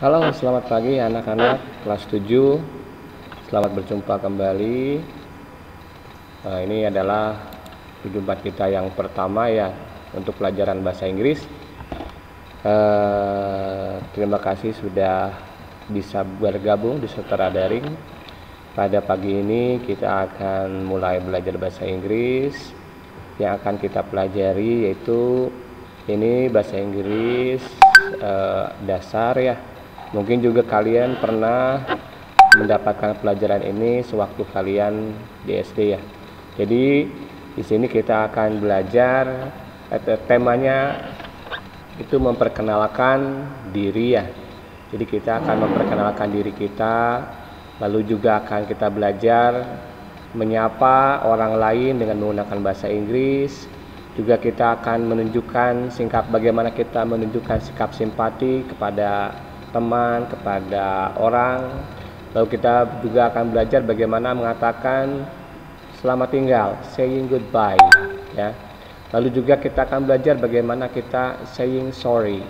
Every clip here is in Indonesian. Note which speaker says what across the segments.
Speaker 1: Halo, selamat pagi anak-anak kelas 7. Selamat berjumpa kembali. Ini adalah perjumpaan kita yang pertama ya untuk pelajaran bahasa Inggris. Terima kasih sudah bisa bergabung di Setara Daring. Pada pagi ini kita akan mulai belajar bahasa Inggris. Yang akan kita pelajari yaitu ini bahasa Inggris dasar ya. Mungkin juga kalian pernah mendapatkan pelajaran ini sewaktu kalian di SD ya. Jadi di sini kita akan belajar temanya itu memperkenalkan diri ya. Jadi kita akan memperkenalkan diri kita, lalu juga akan kita belajar menyapa orang lain dengan menggunakan bahasa Inggris. Juga kita akan menunjukkan bagaimana kita menunjukkan sikap simpati kepada teman, kepada orang. Lalu kita juga akan belajar bagaimana mengatakan selamat tinggal, saying goodbye ya. Lalu juga kita akan belajar bagaimana kita saying sorry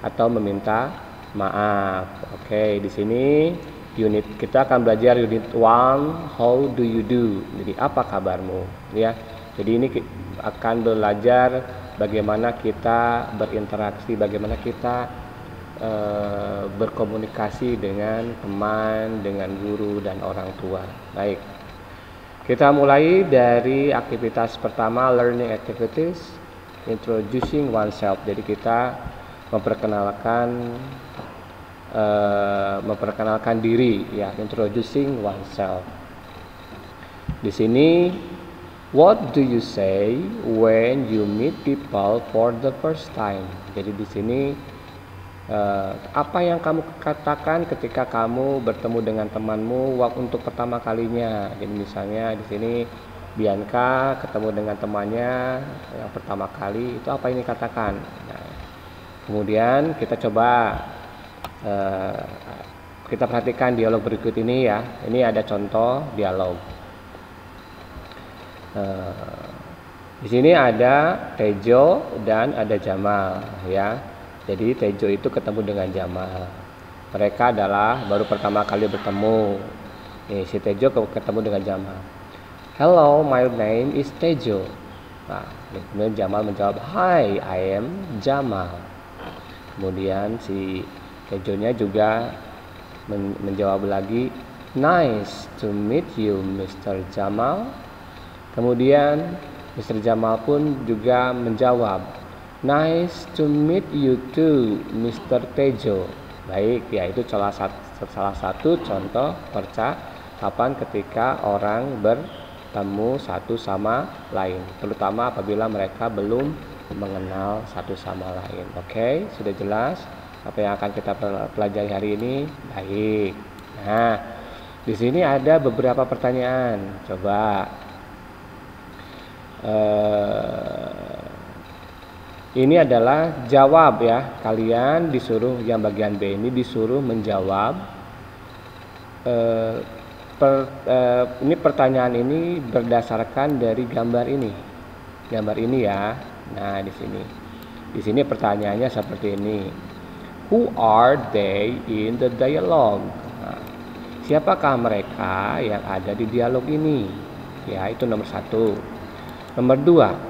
Speaker 1: atau meminta maaf. Oke, di sini kita akan belajar unit 1, how do you do? Jadi apa kabarmu ya. Jadi ini akan belajar bagaimana kita berinteraksi, bagaimana kita berkomunikasi dengan teman, dengan guru dan orang tua. Baik, kita mulai dari aktivitas pertama, learning activities, introducing oneself. Jadi kita memperkenalkan diri ya, introducing oneself. Di sini, what do you say when you meet people for the first time? Jadi di sini apa yang kamu katakan ketika kamu bertemu dengan temanmu untuk pertama kalinya? Jadi misalnya di sini Bianca ketemu dengan temannya yang pertama kali, itu apa ini katakan? Nah, kemudian kita coba kita perhatikan dialog berikut ini ya. Ini ada contoh dialog. Di sini ada Tejo dan ada Jamal ya. Jadi Tejo itu ketemu dengan Jamal. Mereka adalah baru pertama kali bertemu. Si Tejo ketemu dengan Jamal. Hello, my name is Tejo. Nah, kemudian Jamal menjawab, Hi, I am Jamal. Kemudian si Tejonya juga menjawab lagi, Nice to meet you, Mr. Jamal. Kemudian Mr. Jamal pun juga menjawab, Nice to meet you too, Mr. Tejo. Baik, ya itu salah satu contoh percakapan ketika orang bertemu satu sama lain, terutama apabila mereka belum mengenal satu sama lain. Oke, sudah jelas apa yang akan kita pelajari hari ini? Baik. Nah, di sini ada beberapa pertanyaan. Coba ini adalah jawab ya. Kalian disuruh, yang bagian B ini disuruh menjawab. Ini pertanyaan ini berdasarkan dari gambar ini. Gambar ini ya. Nah, di sini pertanyaannya seperti ini. Who are they in the dialogue? Nah, siapakah mereka yang ada di dialog ini? Ya, itu nomor 1. Nomor 2.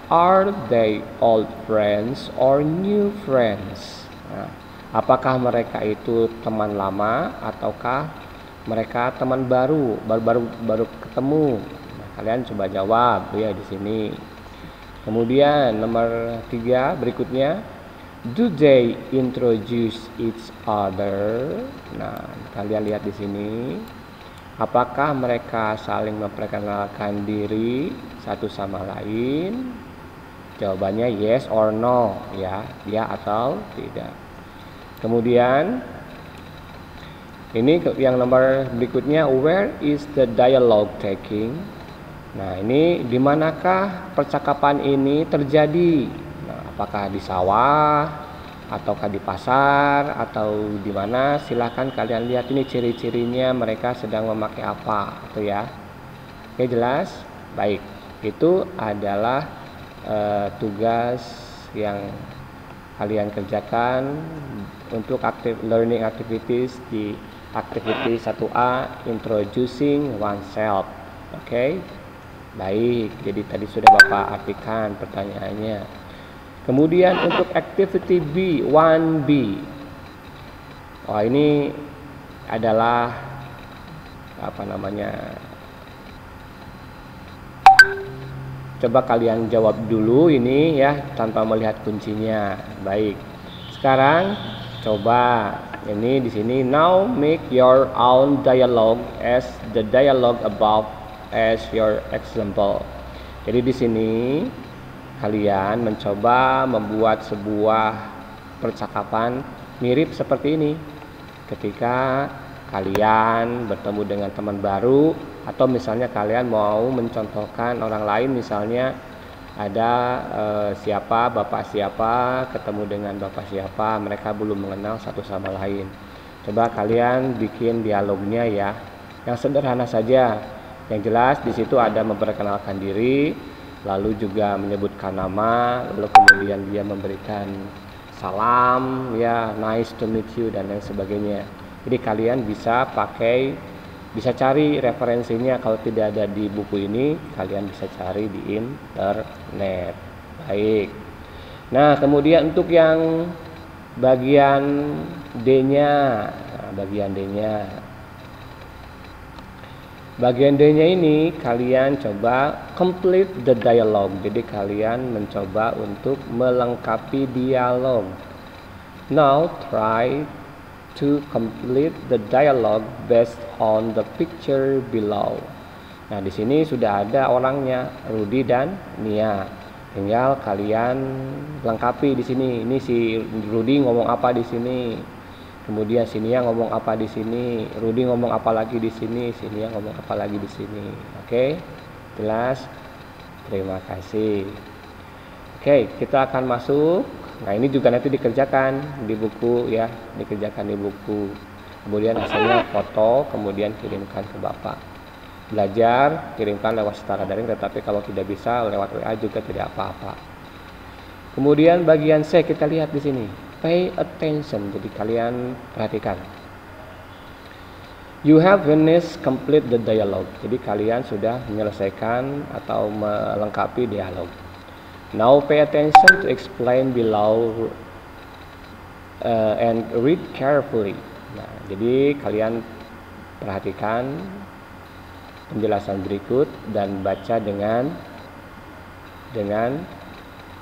Speaker 1: Are they old friends or new friends? Nah, apakah mereka itu teman lama ataukah mereka teman baru ketemu? Nah, kalian coba jawab ya di sini. Kemudian nomor 3 berikutnya, do they introduce each other? Nah, kalian lihat di sini. Apakah mereka saling memperkenalkan diri satu sama lain? Jawabannya yes or no ya, ya atau tidak. Kemudian ini yang nomor berikutnya, where is the dialogue taking? Nah, ini di manakah percakapan ini terjadi? Nah, apakah di sawah ataukah di pasar atau di mana? Silahkan kalian lihat ini ciri-cirinya, mereka sedang memakai apa itu ya. Oke, jelas? Baik, itu adalah tugas yang kalian kerjakan untuk learning activities di activity 1A, introducing oneself. Oke. Baik, jadi tadi sudah Bapak artikan pertanyaannya. Kemudian untuk activity B, 1B. Oh, ini adalah apa namanya? Coba kalian jawab dulu ini ya tanpa melihat kuncinya. Baik. Sekarang coba ini di sini, now make your own dialogue as the dialogue above as your example. Jadi di sini kalian mencoba membuat sebuah percakapan mirip seperti ini ketika kalian bertemu dengan teman baru, atau misalnya kalian mau mencontohkan orang lain, misalnya ada siapa, bapak siapa ketemu dengan bapak siapa, mereka belum mengenal satu sama lain. Coba kalian bikin dialognya ya, yang sederhana saja. Yang jelas di situ ada memperkenalkan diri, lalu juga menyebutkan nama, lalu kemudian dia memberikan salam ya, nice to meet you dan lain sebagainya. Jadi kalian bisa cari referensinya. Kalau tidak ada di buku ini, kalian bisa cari di internet. Baik. Nah, kemudian untuk yang bagian D-nya, bagian D-nya ini kalian coba complete the dialogue. Jadi kalian mencoba untuk melengkapi dialog. Now try to complete the dialogue based on the picture below. Nah, di sini sudah ada orangnya, Rudy dan Nia. Tinggal kalian lengkapi di sini. Ini si Rudy ngomong apa di sini. Kemudian si Nia ngomong apa di sini. Rudy ngomong apa lagi di sini. Si Nia ngomong apa lagi di sini. Oke? Jelas? Terima kasih. Oke, kita akan masuk. Nah, ini juga nanti dikerjakan di buku ya, dikerjakan di buku. Kemudian hasilnya foto, kemudian kirimkan ke Bapak. Belajar, kirimkan lewat setara daring, tetapi kalau tidak bisa lewat WA juga tidak apa-apa. Kemudian bagian C kita lihat di sini. Pay attention, jadi kalian perhatikan. You have finished complete the dialogue. Jadi kalian sudah menyelesaikan atau melengkapi dialog. Now pay attention to explain below and read carefully. Nah, jadi kalian perhatikan penjelasan berikut dan baca dengan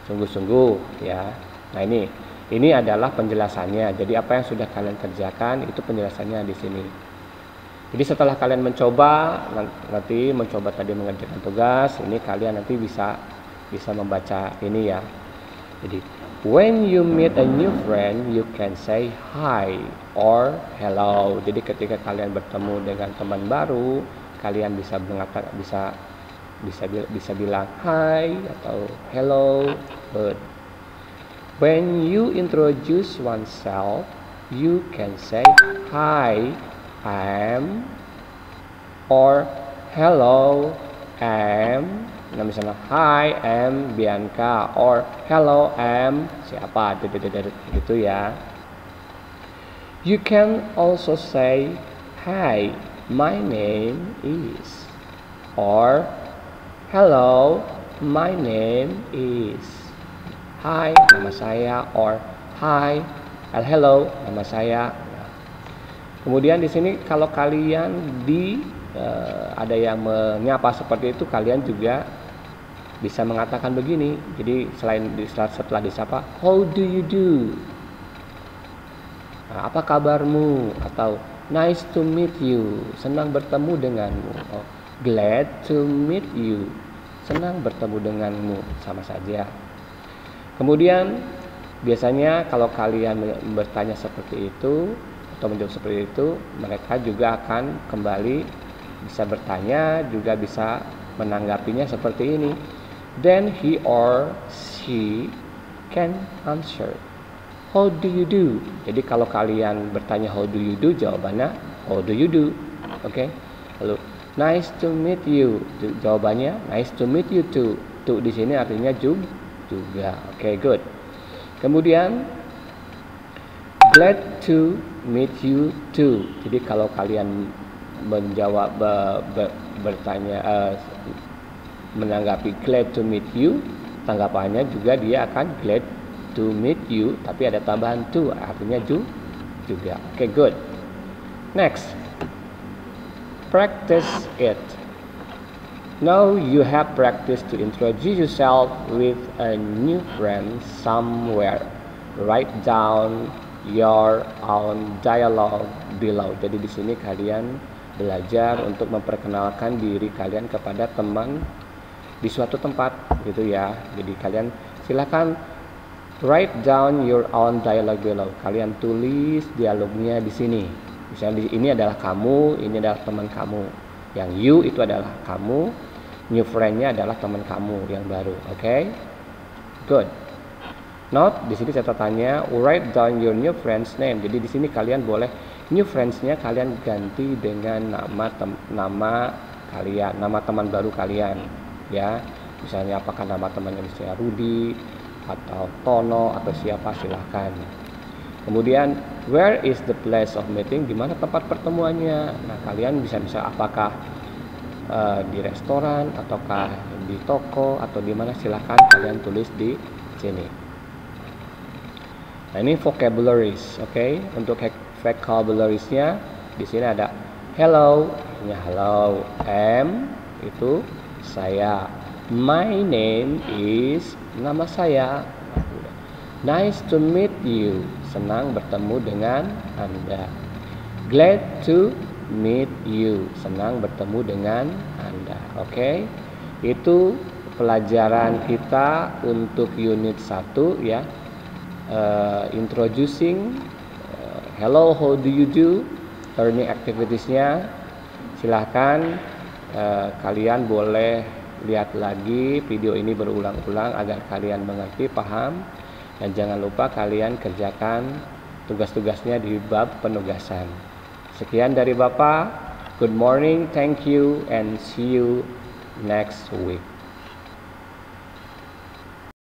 Speaker 1: sungguh-sungguh ya. Nah, ini adalah penjelasannya. Jadi apa yang sudah kalian kerjakan itu penjelasannya di sini. Jadi setelah kalian mencoba tadi mengerjakan tugas, ini kalian nanti bisa membaca ini ya. Jadi when you meet a new friend, you can say hi or hello. Jadi ketika kalian bertemu dengan teman baru, kalian bisa bilang hi atau hello. Good. When you introduce oneself, you can say hi, I'm, or hello, I'm. Nah, misalnya hi, I'm Bianca, or hello, I'm siapa, gitu ya. You can also say hi, my name is, or hello, my name is. Hi, nama saya, or hi, hello, nama saya. Kemudian di sini kalau kalian ada yang menyapa seperti itu, kalian juga bisa mengatakan begini. Jadi setelah disapa, how do you do? Nah, apa kabarmu? Atau nice to meet you, senang bertemu denganmu. Oh, glad to meet you, senang bertemu denganmu, sama saja. Kemudian biasanya kalau kalian bertanya seperti itu atau menjawab seperti itu, mereka juga akan kembali bisa bertanya, juga bisa menanggapinya seperti ini. Then he or she can answer, how do you do? Jadi kalau kalian bertanya how do you do, jawabannya how do you do. Oke. Lalu nice to meet you, jawabannya nice to meet you too. Tuh di sini artinya juga. Oke, good. Kemudian glad to meet you too. Jadi kalau kalian menjawab bertanya menanggapi glad to meet you, tanggapannya juga dia akan glad to meet you, tapi ada tambahan to, artinya juga. Okay, good. Next, practice it. Now you have practiced to introduce yourself with a new friend somewhere. Write down your own dialogue below. Jadi di sini kalian belajar untuk memperkenalkan diri kalian kepada teman di suatu tempat gitu ya. Jadi kalian silakan write down your own dialogue below. Kalian tulis dialognya di sini. Misalnya ini adalah kamu, ini adalah teman kamu. Yang you itu adalah kamu, new friend-nya adalah teman kamu yang baru. Oke? Okay? Good. Note di sini catatannya write down your new friend's name. Jadi di sini kalian boleh new friends-nya kalian ganti dengan nama kalian, nama teman baru kalian, ya. Misalnya apakah nama temannya misalnya Rudy atau Tono atau siapa, silahkan. Kemudian where is the place of meeting? Di mana tempat pertemuannya? Nah, kalian bisa apakah di restoran ataukah di toko atau di mana, silahkan kalian tulis di sini. Nah, ini vocabularies, oke? Untuk vocabulariesnya di sini ada hello, artinya hello, itu saya, my name is, nama saya, nice to meet you, senang bertemu dengan Anda, glad to meet you, senang bertemu dengan Anda. Oke? Itu pelajaran kita untuk unit 1 ya. Introducing, hello, how do you do, learning activitiesnya. Silahkan kalian boleh lihat lagi video ini berulang-ulang agar kalian mengerti, paham, dan jangan lupa kalian kerjakan tugas-tugasnya di bab penugasan. Sekian dari Bapak. Good morning, thank you, and see you next week.